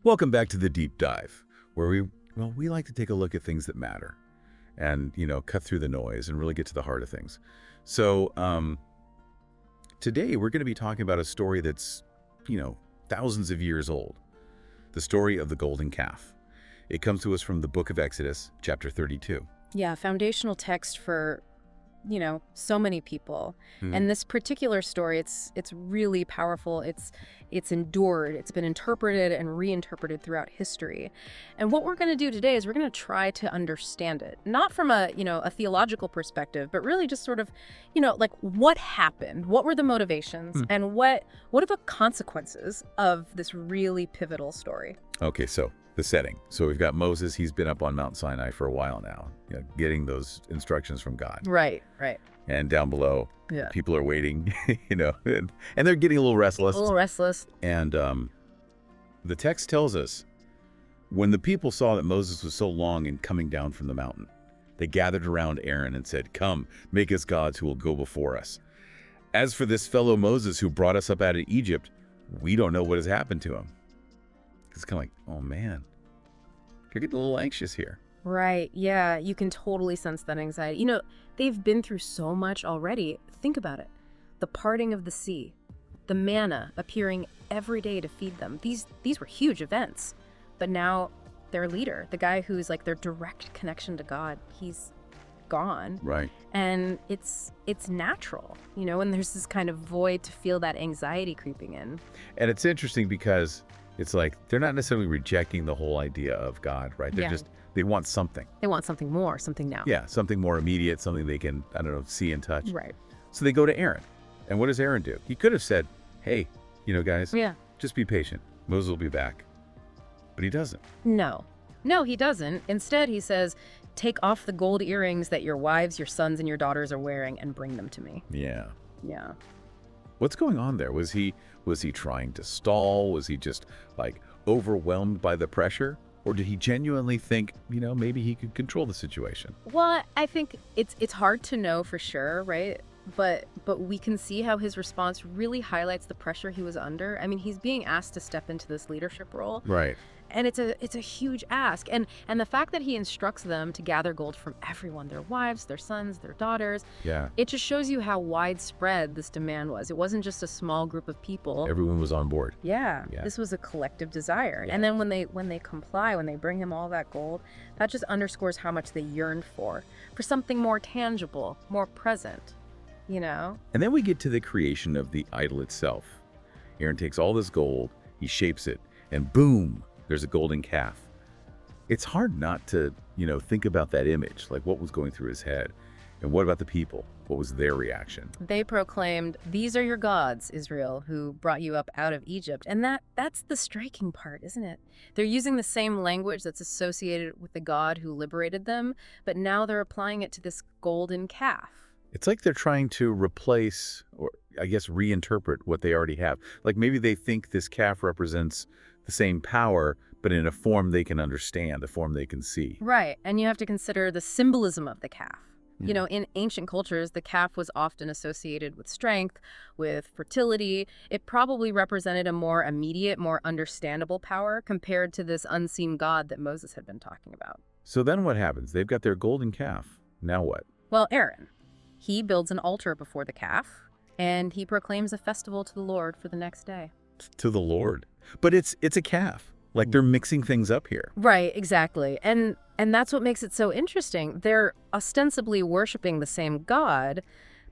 Welcome back to the Deep Dive, where we like to take a look at things that matter and, cut through the noise and really get to the heart of things. So today we're going to be talking about a story that's, thousands of years old. The story of the golden calf. It comes to us from the book of Exodus, chapter 32. Yeah, foundational text for, so many people. And this particular story, it's really powerful. It's endured. It's been interpreted and reinterpreted throughout history. And what we're going to do today is we're going to try to understand it, not from a theological perspective, but really just sort of, like what happened, what were the motivations, and what are the consequences of this really pivotal story. Okay, so the setting. So we've got Moses. He's been up on Mount Sinai for a while now, getting those instructions from God. Right. And down below, Yeah. people are waiting, and they're getting a little restless. And the text tells us, when the people saw that Moses was so long in coming down from the mountain, they gathered around Aaron and said, "Come, make us gods who will go before us. As for this fellow Moses who brought us up out of Egypt, we don't know what has happened to him." It's kind of like, oh man, you're getting a little anxious here. Right. Yeah, you can totally sense that anxiety. They've been through so much already. Think about it. The parting of the sea, the manna appearing every day to feed them. These were huge events. But now their leader, the guy who's like their direct connection to God, he's gone. Right. And it's natural, and there's this kind of void to feel that anxiety creeping in. And it's interesting because it's like they're not necessarily rejecting the whole idea of God, right? They're they want something. They want something more, something now. Yeah, something more immediate, something they can, see and touch. Right. So they go to Aaron. And what does Aaron do? He could have said, hey, guys, just be patient. Moses will be back. But he doesn't. No, he doesn't. Instead, he says, take off the gold earrings that your wives, your sons, and your daughters are wearing and bring them to me. Yeah. What's going on there? Was he trying to stall? Was he just overwhelmed by the pressure? Or did he genuinely think, maybe he could control the situation? Well, I think it's hard to know for sure, right? But we can see how his response really highlights the pressure he was under. I mean, he's being asked to step into this leadership role. Right. And it's a huge ask. And the fact that he instructs them to gather gold from everyone, their wives, their sons, their daughters. Yeah. It just shows you how widespread this demand was. It wasn't just a small group of people. Everyone was on board. Yeah. This was a collective desire. Yeah. And then when they comply, when they bring him all that gold, that just underscores how much they yearned for something more tangible, more present, And then we get to the creation of the idol itself. Aaron takes all this gold, he shapes it, and boom, there's a golden calf. It's hard not to, think about that image, like what was going through his head. And what about the people? What was their reaction? They proclaimed, "These are your gods, Israel, who brought you up out of Egypt." And that's the striking part, isn't it? They're using the same language that's associated with the God who liberated them, but now they're applying it to this golden calf. It's like they're trying to replace, or I guess reinterpret what they already have. Like maybe they think this calf represents the same power, but in a form they can understand, a form they can see. Right. And you have to consider the symbolism of the calf. In ancient cultures, the calf was often associated with strength, with fertility. It probably represented a more immediate, more understandable power compared to this unseen God that Moses had been talking about. So then what happens? They've got their golden calf. Now what? Well, Aaron, he builds an altar before the calf, and he proclaims a festival to the Lord for the next day. To the Lord. But it's a calf. Like they're mixing things up here. Right, exactly. And that's what makes it so interesting. They're ostensibly worshiping the same God,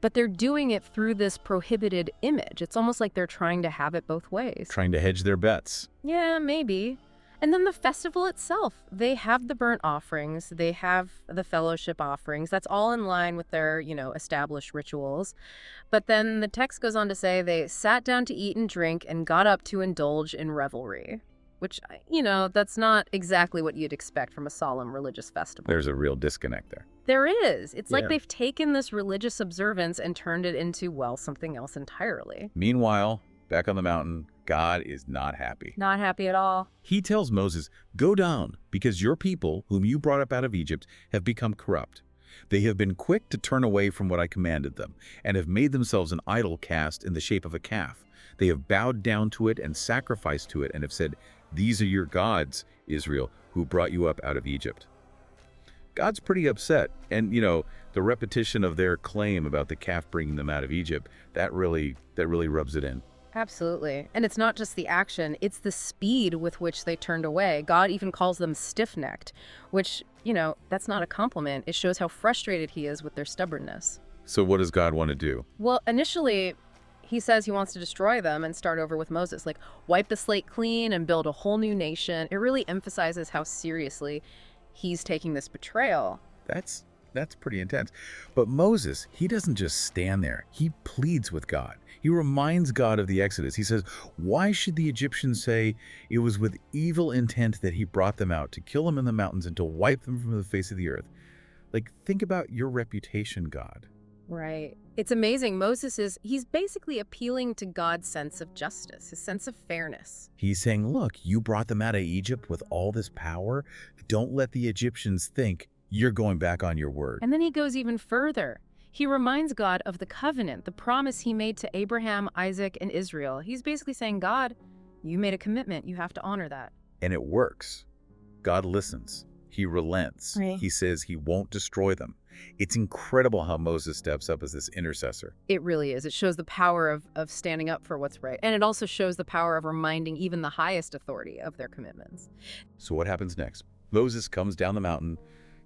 but they're doing it through this prohibited image. It's almost like they're trying to have it both ways. Trying to hedge their bets. Yeah, maybe. And then the festival itself, they have the burnt offerings, they have the fellowship offerings. That's all in line with their, established rituals. But then the text goes on to say they sat down to eat and drink and got up to indulge in revelry, which, that's not exactly what you'd expect from a solemn religious festival. There's a real disconnect there. There is. It's like they've taken this religious observance and turned it into, something else entirely. Meanwhile, back on the mountain, God is not happy. Not happy at all. He tells Moses, "Go down, because your people, whom you brought up out of Egypt, have become corrupt. They have been quick to turn away from what I commanded them, and have made themselves an idol cast in the shape of a calf. They have bowed down to it and sacrificed to it, and have said, These are your gods, Israel, who brought you up out of Egypt. God's pretty upset. And, the repetition of their claim about the calf bringing them out of Egypt, that really rubs it in. Absolutely. And it's not just the action, it's the speed with which they turned away. God even calls them stiff-necked, which, that's not a compliment. It shows how frustrated he is with their stubbornness. So what does God want to do? Well, initially, he says he wants to destroy them and start over with Moses, like wipe the slate clean and build a whole new nation. It really emphasizes how seriously he's taking this betrayal. That's pretty intense. But Moses, he doesn't just stand there. He pleads with God. He reminds God of the Exodus. He says, why should the Egyptians say it was with evil intent that he brought them out, to kill them in the mountains and to wipe them from the face of the earth? Like, think about your reputation, God. Right. It's amazing. He's basically appealing to God's sense of justice, his sense of fairness. He's saying, look, you brought them out of Egypt with all this power. Don't let the Egyptians think you're going back on your word. And then he goes even further. He reminds God of the covenant, the promise he made to Abraham, Isaac, and Israel. He's basically saying, God, you made a commitment. You have to honor that. And it works. God listens. He relents. Right. He says he won't destroy them. It's incredible how Moses steps up as this intercessor. It really is. It shows the power of standing up for what's right. And it also shows the power of reminding even the highest authority of their commitments. So what happens next? Moses comes down the mountain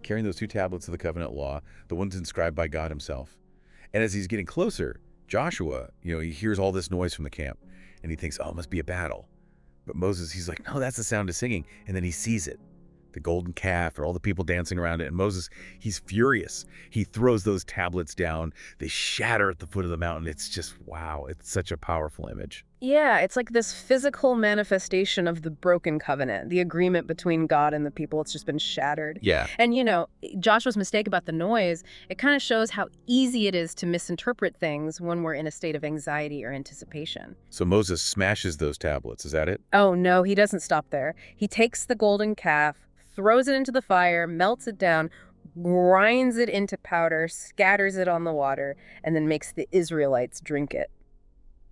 carrying those 2 tablets of the covenant law, the ones inscribed by God himself. And as he's getting closer, Joshua, he hears all this noise from the camp and he thinks, oh, it must be a battle. But Moses, he's like, no, that's the sound of singing. And then he sees it. The golden calf, or all the people dancing around it. And Moses, he's furious. He throws those tablets down. They shatter at the foot of the mountain. It's just, wow, it's such a powerful image. Yeah, it's like this physical manifestation of the broken covenant, the agreement between God and the people. It's just been shattered. Yeah. And, Joshua's mistake about the noise, it kind of shows how easy it is to misinterpret things when we're in a state of anxiety or anticipation. So Moses smashes those tablets. Is that it? Oh, no, he doesn't stop there. He takes the golden calf, throws it into the fire, melts it down, grinds it into powder, scatters it on the water, and then makes the Israelites drink it.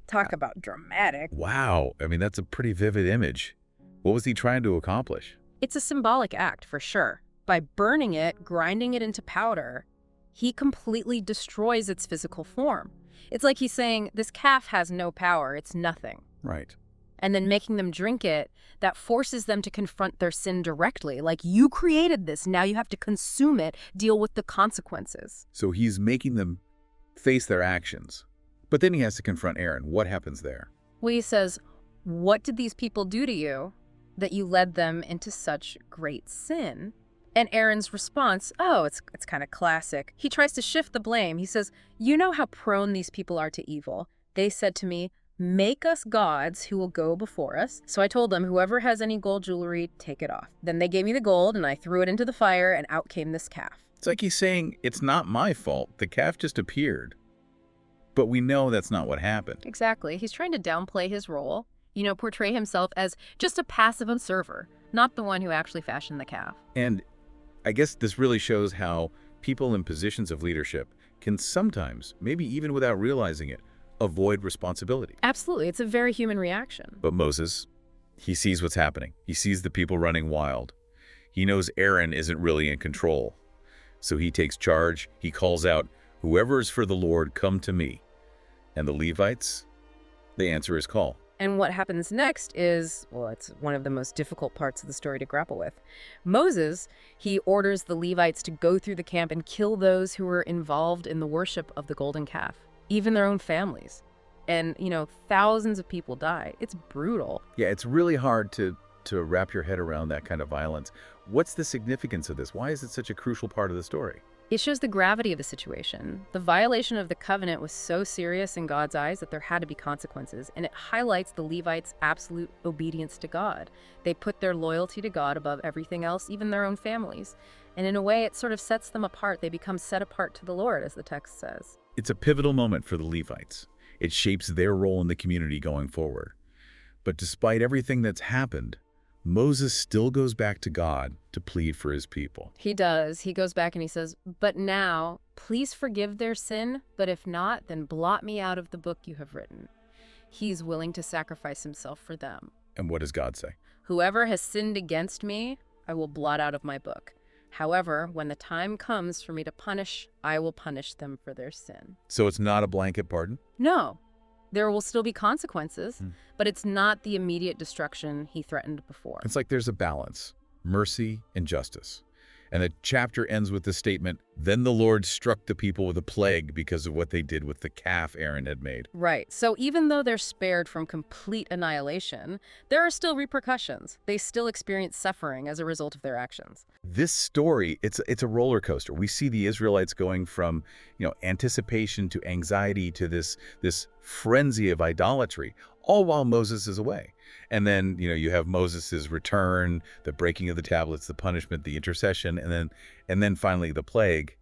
Talk about dramatic. Wow. I mean, that's a pretty vivid image. What was he trying to accomplish? It's a symbolic act, for sure. By burning it, grinding it into powder, he completely destroys its physical form. It's like he's saying, this calf has no power, it's nothing. Right. And then making them drink it, that forces them to confront their sin directly. Like, you created this, now you have to consume it, deal with the consequences. So he's making them face their actions. But then he has to confront Aaron. What happens there? Well, he says, what did these people do to you that you led them into such great sin? And Aaron's response, it's kind of classic. He tries to shift the blame. He says, you know how prone these people are to evil. They said to me, make us gods who will go before us. So I told them, whoever has any gold jewelry, take it off. Then they gave me the gold and I threw it into the fire and out came this calf. It's like he's saying, it's not my fault. The calf just appeared. But we know that's not what happened. Exactly. He's trying to downplay his role, portray himself as just a passive observer, not the one who actually fashioned the calf. And I guess this really shows how people in positions of leadership can sometimes, maybe even without realizing it, avoid responsibility. Absolutely. It's a very human reaction. But Moses, he sees what's happening. He sees the people running wild. He knows Aaron isn't really in control. So he takes charge. He calls out, whoever is for the Lord, come to me. And the Levites, they answer his call. And what happens next is, it's one of the most difficult parts of the story to grapple with. Moses, he orders the Levites to go through the camp and kill those who were involved in the worship of the golden calf, even their own families. And, thousands of people die. It's brutal. Yeah, it's really hard to wrap your head around that kind of violence. What's the significance of this? Why is it such a crucial part of the story? It shows the gravity of the situation. The violation of the covenant was so serious in God's eyes that there had to be consequences, and it highlights the Levites' absolute obedience to God. They put their loyalty to God above everything else, even their own families. And in a way, it sort of sets them apart. They become set apart to the Lord, as the text says. It's a pivotal moment for the Levites. It shapes their role in the community going forward. But despite everything that's happened, Moses still goes back to God to plead for his people. He does. He goes back and he says, but now, please forgive their sin, but if not, then blot me out of the book you have written. He's willing to sacrifice himself for them. And what does God say? Whoever has sinned against me, I will blot out of my book. However, when the time comes for me to punish, I will punish them for their sin. So it's not a blanket pardon? No, there will still be consequences, but it's not the immediate destruction he threatened before. It's like there's a balance, mercy and justice. And the chapter ends with the statement, "Then the Lord struck the people with a plague because of what they did with the calf Aaron had made." Right. So even though they're spared from complete annihilation, there are still repercussions. They still experience suffering as a result of their actions. This story, it's a roller coaster. We see the Israelites going from, anticipation to anxiety to this frenzy of idolatry, all while Moses is away. And then, you have Moses' return, the breaking of the tablets, the punishment, the intercession, and then finally the plague.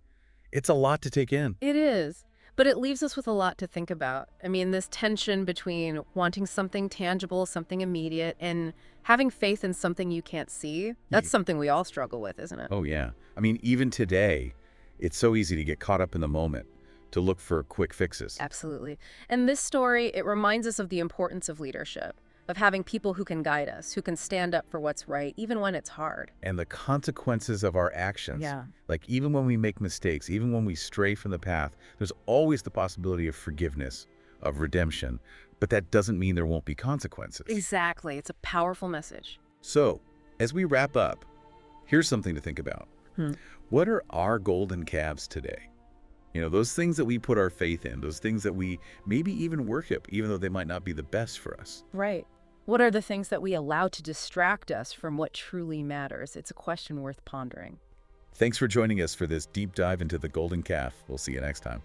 It's a lot to take in. It is. But it leaves us with a lot to think about. I mean, this tension between wanting something tangible, something immediate, and having faith in something you can't see, that's something we all struggle with, isn't it? Oh, yeah. I mean, even today, it's so easy to get caught up in the moment, to look for quick fixes. Absolutely. And this story, it reminds us of the importance of leadership, of having people who can guide us, who can stand up for what's right, even when it's hard. And the consequences of our actions. Yeah. Like even when we make mistakes, even when we stray from the path, there's always the possibility of forgiveness, of redemption. But that doesn't mean there won't be consequences. Exactly. It's a powerful message. So, as we wrap up, here's something to think about. What are our golden calves today? Those things that we put our faith in, those things that we maybe even worship, even though they might not be the best for us. Right. What are the things that we allow to distract us from what truly matters? It's a question worth pondering. Thanks for joining us for this deep dive into the golden calf. We'll see you next time.